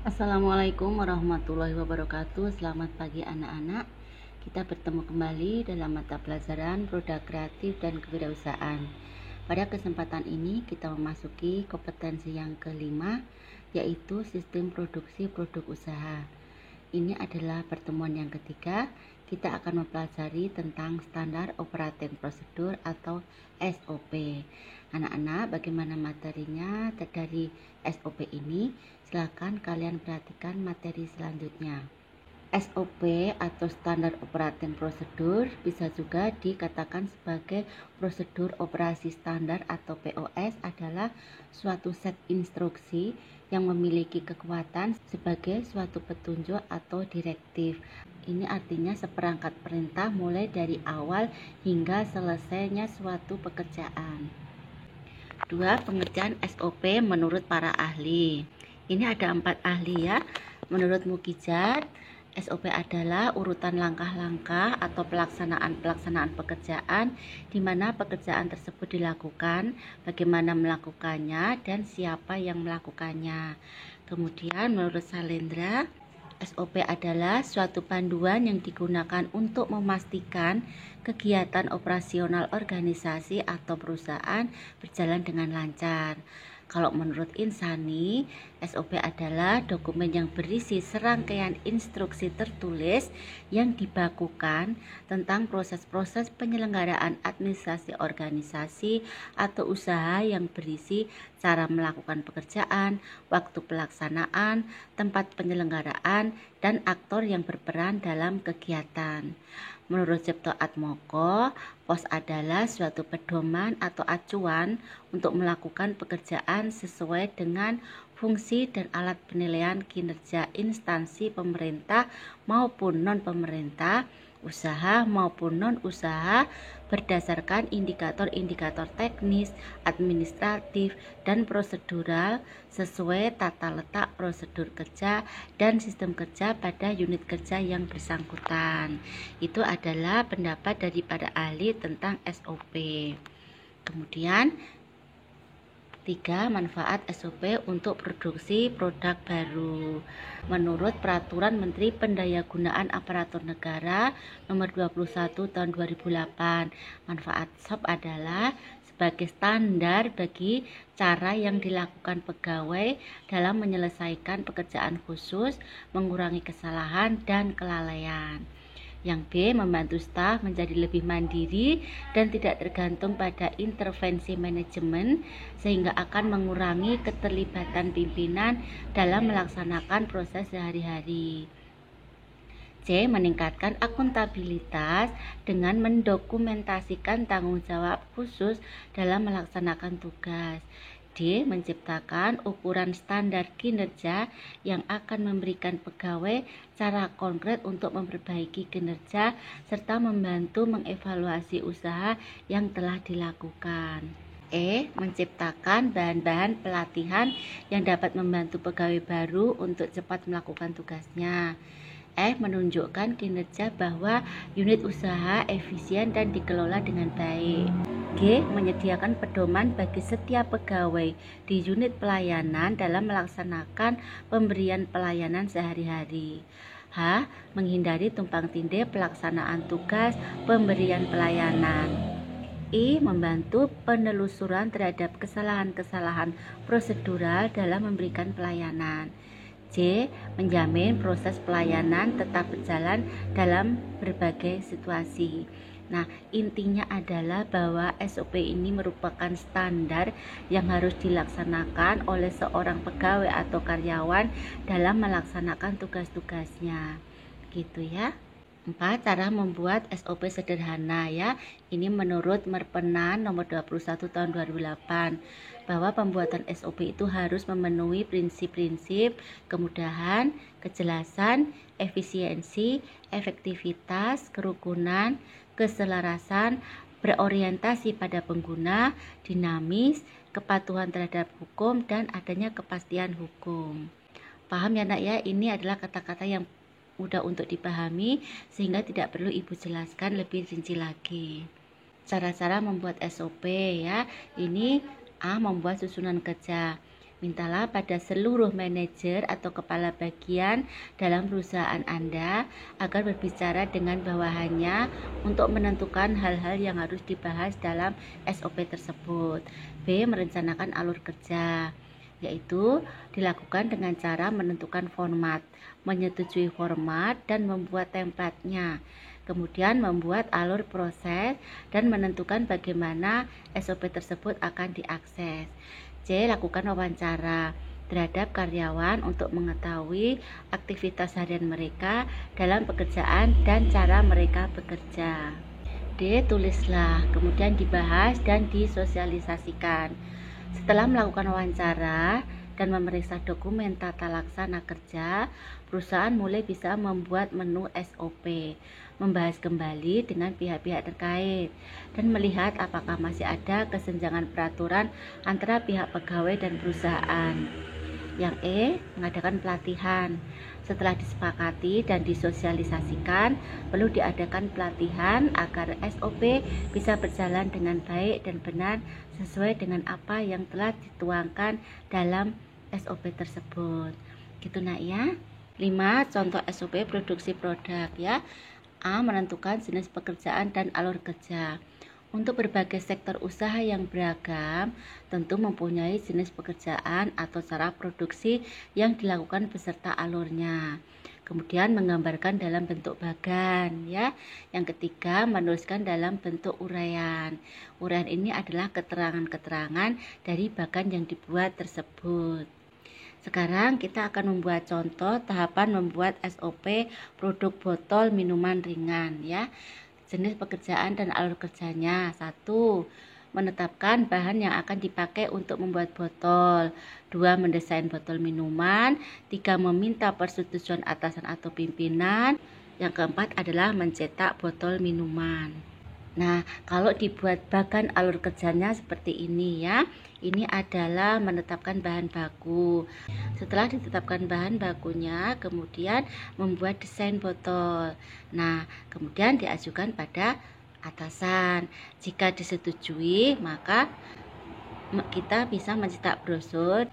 Assalamualaikum warahmatullahi wabarakatuh. Selamat pagi anak-anak. Kita bertemu kembali dalam mata pelajaran produk kreatif dan kewirausahaan. Pada kesempatan ini kita memasuki kompetensi yang kelima, yaitu sistem produksi produk usaha. Ini adalah pertemuan yang ketiga. Kita akan mempelajari tentang standar operating prosedur atau SOP. Anak-anak, bagaimana materinya dari SOP ini? Silakan kalian perhatikan materi selanjutnya. SOP atau Standard Operating Procedure bisa juga dikatakan sebagai prosedur operasi standar atau POS adalah suatu set instruksi yang memiliki kekuatan sebagai suatu petunjuk atau direktif. Ini artinya seperangkat perintah mulai dari awal hingga selesainya suatu pekerjaan. 2. Pengerjaan SOP menurut para ahli. Ini ada 4 ahli ya. Menurut Mukijat, SOP adalah urutan langkah-langkah atau pelaksanaan pekerjaan di mana pekerjaan tersebut dilakukan, bagaimana melakukannya, dan siapa yang melakukannya. Kemudian menurut Salendra, SOP adalah suatu panduan yang digunakan untuk memastikan kegiatan operasional organisasi atau perusahaan berjalan dengan lancar. Kalau menurut Insani, SOP adalah dokumen yang berisi serangkaian instruksi tertulis yang dibakukan tentang proses-proses penyelenggaraan administrasi organisasi atau usaha yang berisi cara melakukan pekerjaan, waktu pelaksanaan, tempat penyelenggaraan, dan aktor yang berperan dalam kegiatan. Menurut Cipto Atmoko, POS adalah suatu pedoman atau acuan untuk melakukan pekerjaan sesuai dengan fungsi dan alat penilaian kinerja instansi pemerintah maupun non-pemerintah, usaha maupun non-usaha berdasarkan indikator-indikator teknis, administratif, dan prosedural sesuai tata letak prosedur kerja dan sistem kerja pada unit kerja yang bersangkutan. Itu adalah pendapat daripada ahli tentang SOP. Kemudian 3. Manfaat SOP untuk produksi produk baru. Menurut Peraturan Menteri Pendayagunaan Aparatur Negara Nomor 21 Tahun 2008, manfaat SOP adalah sebagai standar bagi cara yang dilakukan pegawai dalam menyelesaikan pekerjaan khusus, mengurangi kesalahan dan kelalaian. Yang B, membantu staf menjadi lebih mandiri dan tidak tergantung pada intervensi manajemen sehingga akan mengurangi keterlibatan pimpinan dalam melaksanakan proses sehari-hari. C. Meningkatkan akuntabilitas dengan mendokumentasikan tanggung jawab khusus dalam melaksanakan tugas. D. Menciptakan ukuran standar kinerja yang akan memberikan pegawai cara konkret untuk memperbaiki kinerja serta membantu mengevaluasi usaha yang telah dilakukan. E. Menciptakan bahan-bahan pelatihan yang dapat membantu pegawai baru untuk cepat melakukan tugasnya. F. Menunjukkan kinerja bahwa unit usaha efisien dan dikelola dengan baik. G. Menyediakan pedoman bagi setiap pegawai di unit pelayanan dalam melaksanakan pemberian pelayanan sehari-hari. H. Menghindari tumpang tindih pelaksanaan tugas pemberian pelayanan. I. Membantu penelusuran terhadap kesalahan-kesalahan prosedural dalam memberikan pelayanan. J. Menjamin proses pelayanan tetap berjalan dalam berbagai situasi. Nah, intinya adalah bahwa SOP ini merupakan standar yang harus dilaksanakan oleh seorang pegawai atau karyawan dalam melaksanakan tugas-tugasnya. Gitu ya. 4. Cara membuat SOP sederhana ya. Ini menurut Merpenan nomor 21 tahun 2008 bahwa pembuatan SOP itu harus memenuhi prinsip-prinsip kemudahan, kejelasan, efisiensi, efektivitas, kerukunan, keselarasan, berorientasi pada pengguna, dinamis, kepatuhan terhadap hukum, dan adanya kepastian hukum. Paham ya nak ya, ini adalah kata-kata yang mudah untuk dipahami sehingga tidak perlu ibu jelaskan lebih rinci lagi. Cara-cara membuat SOP ya. Ini A. Membuat susunan kerja. Mintalah pada seluruh manajer atau kepala bagian dalam perusahaan Anda agar berbicara dengan bawahannya untuk menentukan hal-hal yang harus dibahas dalam SOP tersebut. B. Merencanakan alur kerja, yaitu dilakukan dengan cara menentukan format, menyetujui format dan membuat template-nya. Kemudian membuat alur proses dan menentukan bagaimana SOP tersebut akan diakses. C. Lakukan wawancara terhadap karyawan untuk mengetahui aktivitas harian mereka dalam pekerjaan dan cara mereka bekerja. D. Tulislah, kemudian dibahas dan disosialisasikan. Setelah melakukan wawancara dan memeriksa dokumen tata laksana kerja, perusahaan mulai bisa membuat menu SOP, membahas kembali dengan pihak-pihak terkait, dan melihat apakah masih ada kesenjangan peraturan antara pihak pegawai dan perusahaan. Yang E. Mengadakan pelatihan. Setelah disepakati dan disosialisasikan, perlu diadakan pelatihan agar SOP bisa berjalan dengan baik dan benar sesuai dengan apa yang telah dituangkan dalam SOP tersebut. Gitu nak ya. 5. Contoh SOP produksi produk ya. A. Menentukan jenis pekerjaan dan alur kerja. Untuk berbagai sektor usaha yang beragam, tentu mempunyai jenis pekerjaan atau cara produksi yang dilakukan beserta alurnya. Kemudian menggambarkan dalam bentuk bagan ya. Yang ketiga, menuliskan dalam bentuk uraian. Uraian ini adalah keterangan-keterangan dari bagan yang dibuat tersebut. Sekarang kita akan membuat contoh tahapan membuat SOP produk botol minuman ringan ya. Jenis pekerjaan dan alur kerjanya. 1. Menetapkan bahan yang akan dipakai untuk membuat botol. 2. Mendesain botol minuman. 3. Meminta persetujuan atasan atau pimpinan. Yang keempat adalah mencetak botol minuman. Nah, kalau dibuat bagan alur kerjanya seperti ini ya. Ini adalah menetapkan bahan baku. Setelah ditetapkan bahan bakunya, kemudian membuat desain botol. Nah, kemudian diajukan pada atasan. Jika disetujui, maka kita bisa mencetak brosur.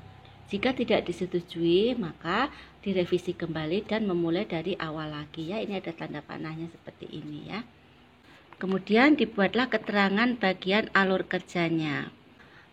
Jika tidak disetujui, maka direvisi kembali dan memulai dari awal lagi ya. Ini ada tanda panahnya seperti ini ya. Kemudian dibuatlah keterangan bagian alur kerjanya.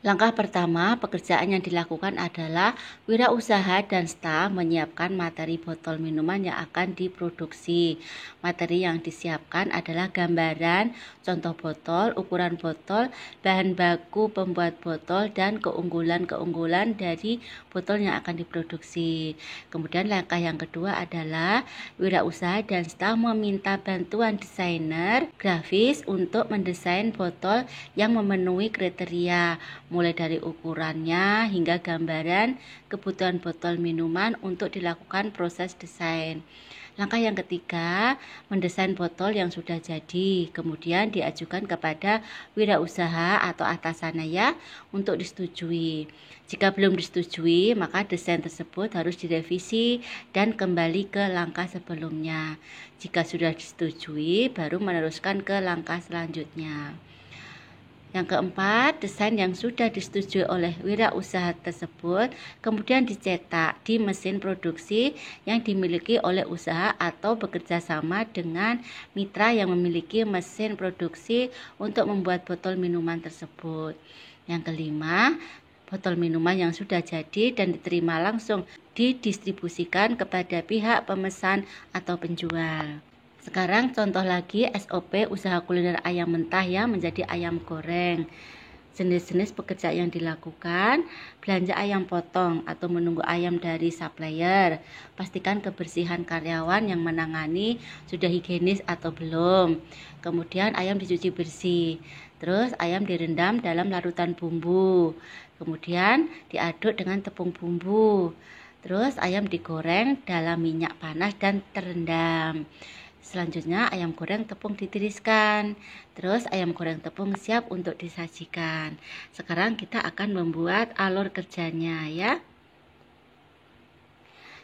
Langkah pertama, pekerjaan yang dilakukan adalah wirausaha dan staf menyiapkan materi botol minuman yang akan diproduksi. Materi yang disiapkan adalah gambaran, contoh botol, ukuran botol, bahan baku pembuat botol, dan keunggulan-keunggulan dari botol yang akan diproduksi. Kemudian langkah yang kedua adalah wirausaha dan staf meminta bantuan desainer grafis untuk mendesain botol yang memenuhi kriteria, mulai dari ukurannya hingga gambaran kebutuhan botol minuman untuk dilakukan proses desain. Langkah yang ketiga, mendesain botol yang sudah jadi, kemudian diajukan kepada wirausaha atau atasannya ya untuk disetujui. Jika belum disetujui, maka desain tersebut harus direvisi dan kembali ke langkah sebelumnya. Jika sudah disetujui, baru meneruskan ke langkah selanjutnya. Yang keempat, desain yang sudah disetujui oleh wirausaha tersebut kemudian dicetak di mesin produksi yang dimiliki oleh usaha atau bekerja sama dengan mitra yang memiliki mesin produksi untuk membuat botol minuman tersebut. Yang kelima, botol minuman yang sudah jadi dan diterima langsung didistribusikan kepada pihak pemesan atau penjual. Sekarang contoh lagi SOP usaha kuliner ayam mentah ya menjadi ayam goreng. Jenis-jenis pekerjaan yang dilakukan: belanja ayam potong atau menunggu ayam dari supplier. Pastikan kebersihan karyawan yang menangani sudah higienis atau belum. Kemudian ayam dicuci bersih. Terus ayam direndam dalam larutan bumbu. Kemudian diaduk dengan tepung bumbu. Terus ayam digoreng dalam minyak panas dan terendam. Selanjutnya ayam goreng tepung ditiriskan. Terus ayam goreng tepung siap untuk disajikan. Sekarang kita akan membuat alur kerjanya ya.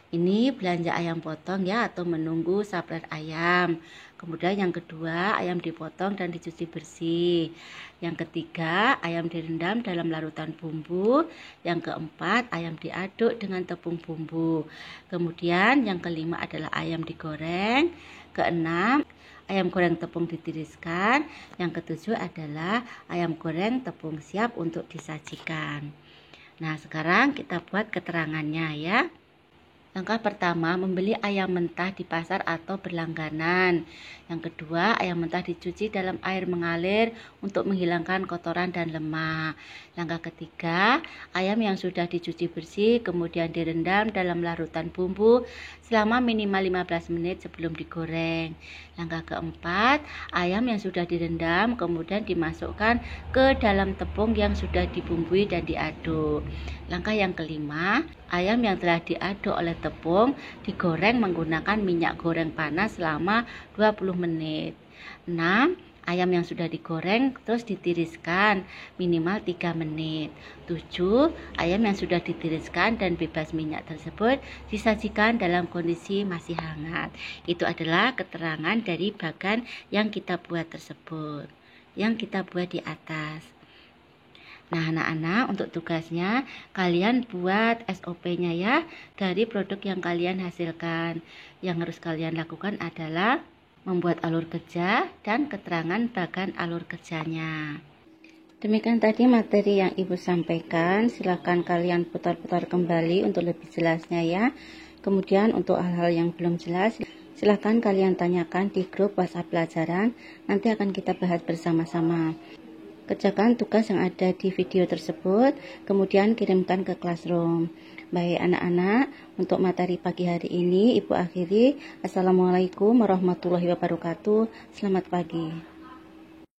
Ini belanja ayam potong ya, atau menunggu sapler ayam. Kemudian yang kedua, ayam dipotong dan dicuci bersih. Yang ketiga, ayam direndam dalam larutan bumbu. Yang keempat, ayam diaduk dengan tepung bumbu. Kemudian yang kelima adalah ayam digoreng. Keenam, ayam goreng tepung ditiriskan. Yang ketujuh adalah ayam goreng tepung siap untuk disajikan. Nah, sekarang kita buat keterangannya ya. Langkah pertama, membeli ayam mentah di pasar atau berlangganan. Yang kedua, ayam mentah dicuci dalam air mengalir untuk menghilangkan kotoran dan lemak. Langkah ketiga, ayam yang sudah dicuci bersih kemudian direndam dalam larutan bumbu selama minimal 15 menit sebelum digoreng. Langkah keempat, ayam yang sudah direndam kemudian dimasukkan ke dalam tepung yang sudah dibumbui dan diaduk. Langkah yang kelima, ayam yang telah diaduk oleh tepung digoreng menggunakan minyak goreng panas selama 20 menit. 6. Ayam yang sudah digoreng terus ditiriskan minimal 3 menit. 7. Ayam yang sudah ditiriskan dan bebas minyak tersebut disajikan dalam kondisi masih hangat. Itu adalah keterangan dari bagan yang kita buat tersebut, yang kita buat di atas. Nah, anak-anak, untuk tugasnya kalian buat SOP-nya ya dari produk yang kalian hasilkan. Yang harus kalian lakukan adalah membuat alur kerja dan keterangan bagan alur kerjanya. Demikian tadi materi yang Ibu sampaikan. Silakan kalian putar-putar kembali untuk lebih jelasnya ya. Kemudian untuk hal-hal yang belum jelas, silakan kalian tanyakan di grup WhatsApp pelajaran. Nanti akan kita bahas bersama-sama. Kerjakan tugas yang ada di video tersebut, kemudian kirimkan ke Classroom. Baik anak-anak, untuk materi pagi hari ini Ibu akhiri. Assalamualaikum warahmatullahi wabarakatuh. Selamat pagi.